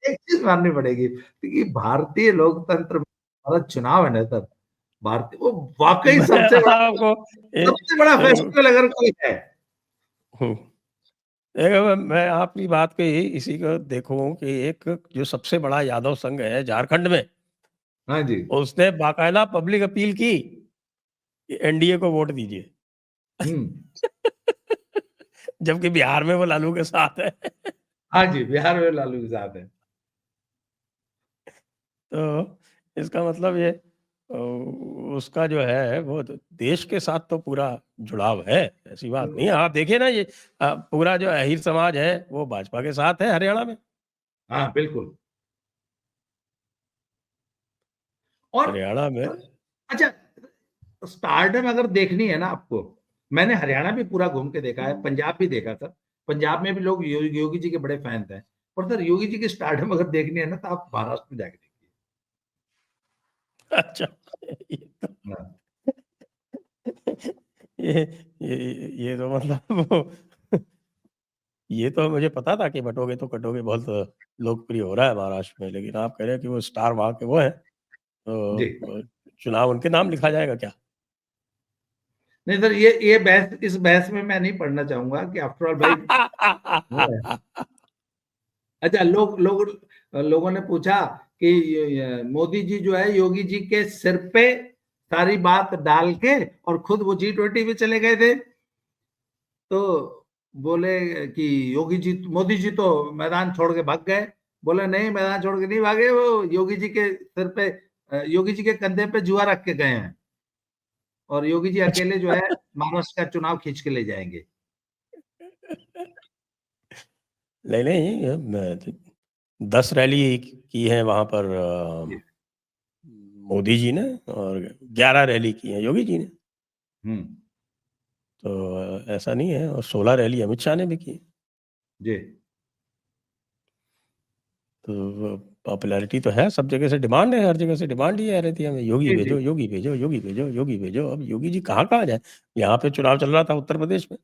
एक चीज माननी पड़ेगी कि भारतीय लोकतंत्र में हमारा चुनाव है ना सर, भारतीय वो वाकई मैं आपको सबसे बड़ा फेस्टिवल अगर कोई है। हम्म, देखो, मैं आपकी बात को ही इसी को देखूं कि एक जो सबसे बड़ा यादव संघ है झारखंड में, हाँ जी। उसने बाकायदा पब्लिक अपील की कि एनडीए को वोट दीजिए। जबकि बिहार में वो लालू के साथ है। हाँ जी, बिहार में लालू के साथ है। तो इसका मतलब ये उसका जो है वो देश के साथ तो पूरा जुड़ाव है, ऐसी बात नहीं है। आप देखिए ना, ये पूरा जो अहीर समाज है वो भाजपा के साथ है हरियाणा में। हाँ बिल्कुल। और हरियाणा में अच्छा, स्टारडम अगर देखनी है ना आपको, मैंने हरियाणा भी पूरा घूम के देखा है, पंजाब भी देखा था, पंजाब में भी लोग योगी जी के बड़े फैन थे, पर सर योगी जी की स्टारडम अगर देखनी है ना तो आप महाराष्ट्र में जाके देखिए। अच्छा, हाँ। ये ये तो मतलब ये तो मुझे पता था कि बटोगे तो कटोगे बहुत लोकप्रिय हो रहा है महाराष्ट्र में, लेकिन आप कह रहे हैं कि वो स्टार वहां के वो है, जी, तो चुनाव उनके नाम लिखा जाएगा क्या? नहीं सर, ये बहस, इस बहस में मैं नहीं पढ़ना चाहूंगा कि आफ्टर ऑल भाई। अच्छा, लोगों ने पूछा कि मोदी जी जो है योगी जी के सिर पे सारी बात डाल के और खुद वो G20 में चले गए थे, तो बोले कि योगी जी, मोदी जी तो मैदान छोड़ के भाग गए। बोले नहीं, मैदान छोड़ के नहीं भागे, वो योगी जी के सिर पे, योगी जी के कंधे पे जुआ रख के गए हैं और योगी जी अकेले जो है महाराष्ट्र का चुनाव खींच के ले जाएंगे। नहीं नहीं, 10 रैली की है वहां पर मोदी जी ने, और 11 रैली की है योगी जी ने। हम्म। तो ऐसा नहीं है, और 16 रैली अमित शाह ने भी की। जी। तो पॉपुलैरिटी तो है, सब जगह से डिमांड है, हर जगह से डिमांड ही आ रही थी हमें, योगी जी। जी। भेजो, योगी भेजो, योगी भेजो, योगी भेजो। अब योगी जी कहाँ कहाँ जाए? यहाँ पे चुनाव चल रहा था उत्तर प्रदेश में,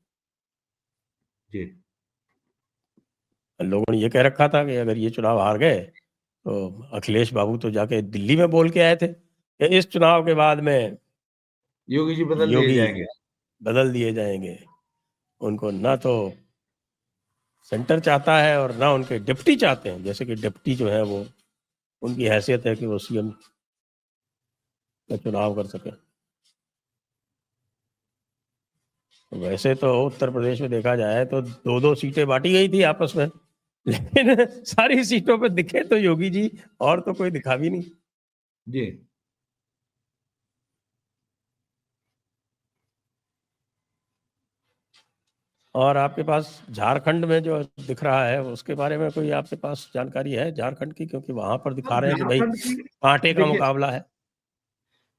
जी। लोगों ने ये कह रखा था कि अगर ये चुनाव हार गए तो अखिलेश बाबू तो जाके दिल्ली में बोल के आए थे कि इस चुनाव के बाद में योगी जी बदल दिए योगी जाएंगे। बदल दिए जाएंगे। उनको ना तो सेंटर चाहता है और ना उनके डिप्टी चाहते हैं, जैसे कि डिप्टी जो है वो, उनकी हैसियत है कि वो सीएम का चुनाव कर सके। वैसे तो उत्तर प्रदेश में देखा जाए तो 2-2 सीटें बांटी गई थी आपस में, लेकिन सारी सीटों पे दिखे तो योगी जी, और तो कोई दिखा भी नहीं। जी। और आपके पास झारखंड में जो दिख रहा है, उसके बारे में कोई आपके पास जानकारी है झारखंड की? क्योंकि वहां पर दिखा रहे हैं कि भाई झारखंड की कांटे का देखिए, मुकाबला है।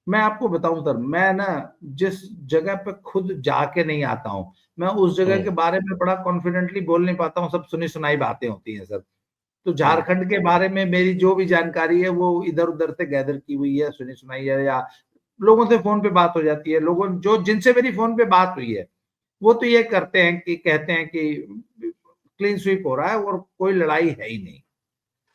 मैं आपको बताऊं सर, मैं ना जिस जगह पे खुद जाके नहीं आता हूं, मैं उस जगह के बारे में बड़ा कॉन्फिडेंटली बोल नहीं पाता हूं, सब सुनी सुनाई बातें होती हैं सर। तो झारखंड के बारे में मेरी जो भी जानकारी है वो इधर उधर से गैदर की हुई है, सुनी सुनाई है, या लोगों से फोन पे बात हो जाती है। लोगों जो जिनसे मेरी फोन पे बात हुई है वो तो ये करते हैं कि कहते हैं कि क्लीन स्वीप हो रहा है और कोई लड़ाई है ही नहीं।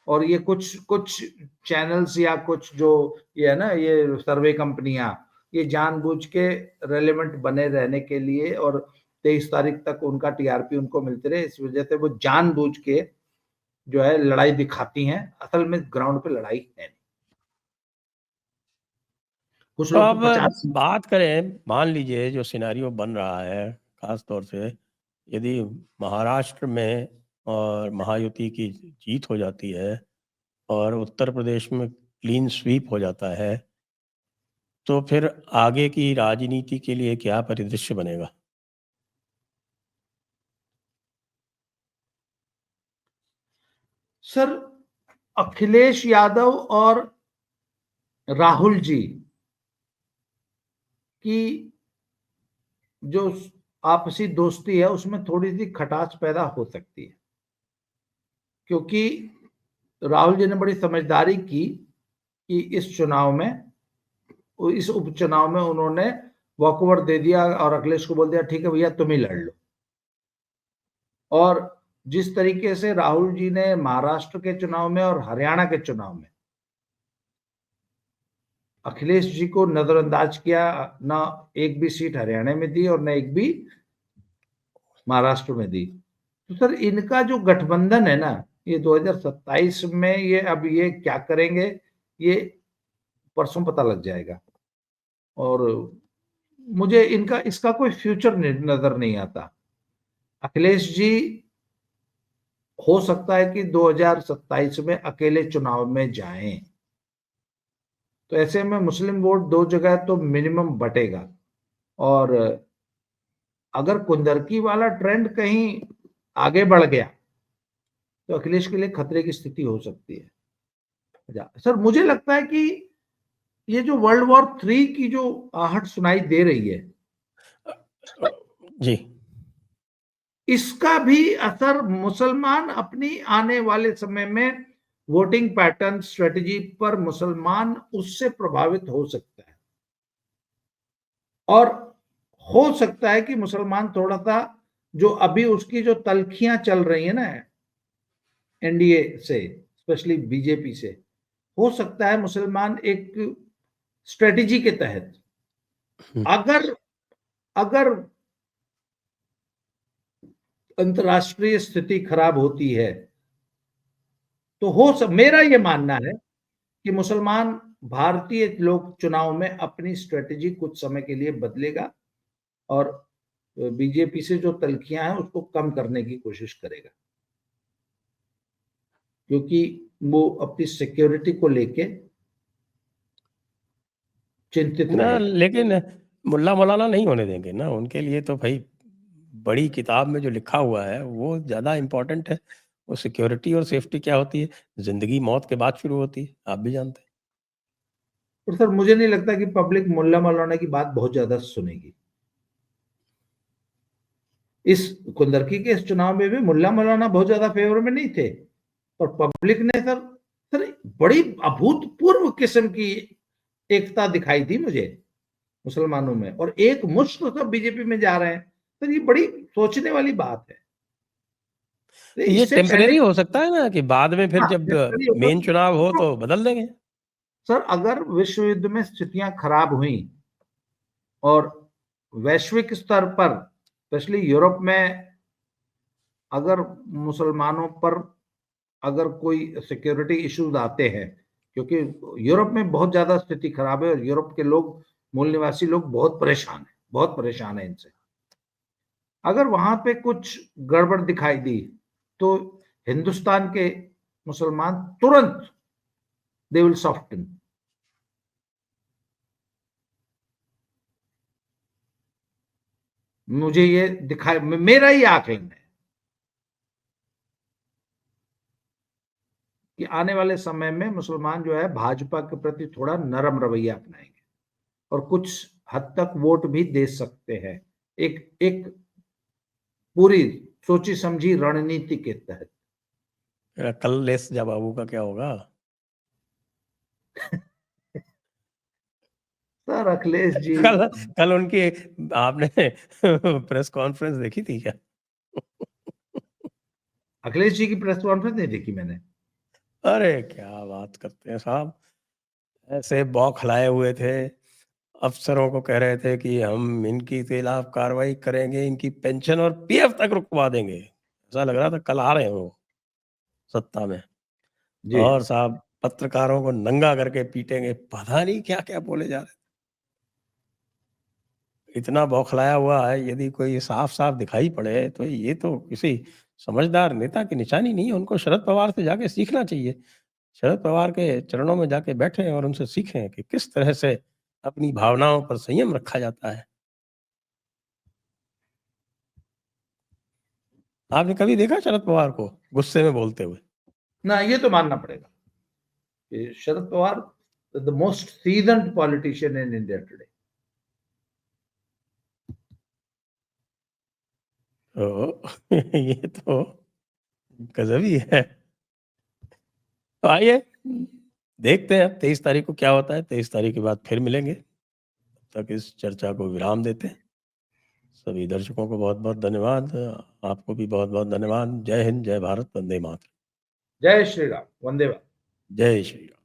और ये कुछ कुछ चैनल्स या कुछ जो ये है ना, ये सर्वे कंपनियां, ये जानबूझ के रेलेवेंट बने रहने के लिए, और 23 तारीख तक उनका टीआरपी उनको मिलते रहे, इस वजह से वो जानबूझ के जो है लड़ाई दिखाती हैं। असल में ग्राउंड पे लड़ाई है नहीं। कुछ तो लोग तो अब 50। बात करें, मान लीजिए जो सिनेरियो बन रहा है, खास तौर से यदि महाराष्ट्र में और महायुति की जीत हो जाती है और उत्तर प्रदेश में क्लीन स्वीप हो जाता है, तो फिर आगे की राजनीति के लिए क्या परिदृश्य बनेगा? सर, अखिलेश यादव और राहुल जी की जो आपसी दोस्ती है उसमें थोड़ी सी खटास पैदा हो सकती है, क्योंकि राहुल जी ने बड़ी समझदारी की कि इस चुनाव में, इस उपचुनाव में उन्होंने वॉकओवर दे दिया और अखिलेश को बोल दिया ठीक है भैया तुम ही लड़ लो। और जिस तरीके से राहुल जी ने महाराष्ट्र के चुनाव में और हरियाणा के चुनाव में अखिलेश जी को नजरअंदाज किया, ना एक भी सीट हरियाणा में दी और ना एक भी महाराष्ट्र में दी, तो सर इनका जो गठबंधन है ना, ये 2027 में ये अब ये क्या करेंगे, ये परसों पता लग जाएगा। और मुझे इनका इसका कोई फ्यूचर नजर नहीं आता। अखिलेश जी हो सकता है कि 2027 में अकेले चुनाव में जाएं, तो ऐसे में मुस्लिम वोट दो जगह तो मिनिमम बटेगा। और अगर कुंदरकी वाला ट्रेंड कहीं आगे बढ़ गया तो अखिलेश के लिए खतरे की स्थिति हो सकती है। सर मुझे लगता है कि ये जो वर्ल्ड वॉर 3 की जो आहट सुनाई दे रही है, जी। इसका भी असर मुसलमान अपनी आने वाले समय में वोटिंग पैटर्न स्ट्रेटजी पर मुसलमान उससे प्रभावित हो सकता है। और हो सकता है कि मुसलमान थोड़ा सा, जो अभी उसकी जो तलखियां चल रही है ना एनडीए से, स्पेशली बीजेपी से, हो सकता है मुसलमान एक स्ट्रेटजी के तहत, अगर अगर अंतर्राष्ट्रीय स्थिति खराब होती है तो मेरा यह मानना है कि मुसलमान भारतीय लोग चुनाव में अपनी स्ट्रेटजी कुछ समय के लिए बदलेगा और बीजेपी से जो तलखियां हैं उसको कम करने की कोशिश करेगा, क्योंकि वो अपनी सिक्योरिटी को लेके चिंतित ना, रहेगा। लेकिन मुल्ला मौलाना नहीं होने देंगे ना, उनके लिए तो भाई बड़ी किताब में जो लिखा हुआ है वो ज़्यादा इम्पोर्टेंट है। वो सिक्योरिटी और सेफ्टी क्या होती है, ज़िंदगी मौत के बाद शुरू होती है, आप भी जानते हैं। और सर मुझे नहीं लगता कि पब्लिक मुल्ला मौलाना की बात बहुत ज्यादा सुनेगी। इस कुंदरकी के इस चुनाव में भी मुल्ला मौलाना बहुत ज्यादा फेवर में नहीं थे, पर पब्लिक ने सर सर बड़ी अभूतपूर्व किस्म की एकता दिखाई थी मुझे मुसलमानों में, और एक मुश्त सब बीजेपी में जा रहे हैं। सर ये बड़ी सोचने वाली बात है। तो ये इससे पहले, टेम्परेरी हो सकता है ना कि बाद में फिर हाँ, जब टेम्पररी होगा। मेन चुनाव हो तो तो बदल देंगे। सर अगर विश्व युद्ध में स्थितियां खराब हुई और वैश्विक स्तर पर, स्पेशली यूरोप में, अगर मुसलमानों पर अगर कोई सिक्योरिटी इश्यूज आते हैं, क्योंकि यूरोप में बहुत ज्यादा स्थिति खराब है और यूरोप के लोग, मूल निवासी लोग बहुत परेशान हैं, बहुत परेशान है इनसे। अगर वहां पे कुछ गड़बड़ दिखाई दी तो हिंदुस्तान के मुसलमान तुरंत दे विल सॉफ्टन। मुझे ये दिखाई, मेरा ही आकलन है कि आने वाले समय में मुसलमान जो है भाजपा के प्रति थोड़ा नरम रवैया अपनाएंगे और कुछ हद तक वोट भी दे सकते हैं, एक एक पूरी सोची समझी रणनीति के तहत। कल लेस बाबू का क्या होगा? सर अखिलेश जी, कल कल उनकी आपने प्रेस कॉन्फ्रेंस देखी थी क्या? अखिलेश जी की प्रेस कॉन्फ्रेंस नहीं देखी मैंने। अरे क्या बात करते हैं साहब, ऐसे बौखलाए हुए थे, अफसरों को कह रहे थे कि हम इनकी खिलाफ कार्रवाई करेंगे, इनकी पेंशन और पीएफ तक रुकवा देंगे। ऐसा लग रहा था कल आ रहे हैं वो सत्ता में। जी और साहब पत्रकारों को नंगा करके पीटेंगे, पता नहीं क्या क्या बोले जा रहे। इतना बौखलाया हुआ है, यदि कोई साफ साफ दिखाई पड़े तो ये तो किसी समझदार नेता की निशानी नहीं है। उनको शरद पवार से जाके सीखना चाहिए। शरद पवार के चरणों में जाके बैठें और उनसे सीखें कि किस तरह से अपनी भावनाओं पर संयम रखा जाता है। आपने कभी देखा शरद पवार को गुस्से में बोलते हुए? ना, ये तो मानना पड़ेगा कि Sharad Pawar the most seasoned politician in India today. तो ये तो गजब ही है। तो आइए देखते हैं अब 23 तारीख को क्या होता है। 23 तारीख के बाद फिर मिलेंगे। तब तक इस चर्चा को विराम देते हैं। सभी दर्शकों को बहुत बहुत धन्यवाद। आपको भी बहुत बहुत धन्यवाद। जय हिंद, जय भारत, वंदे मातरम। जय श्री राम, वंदे मातरम। जय श्री राम।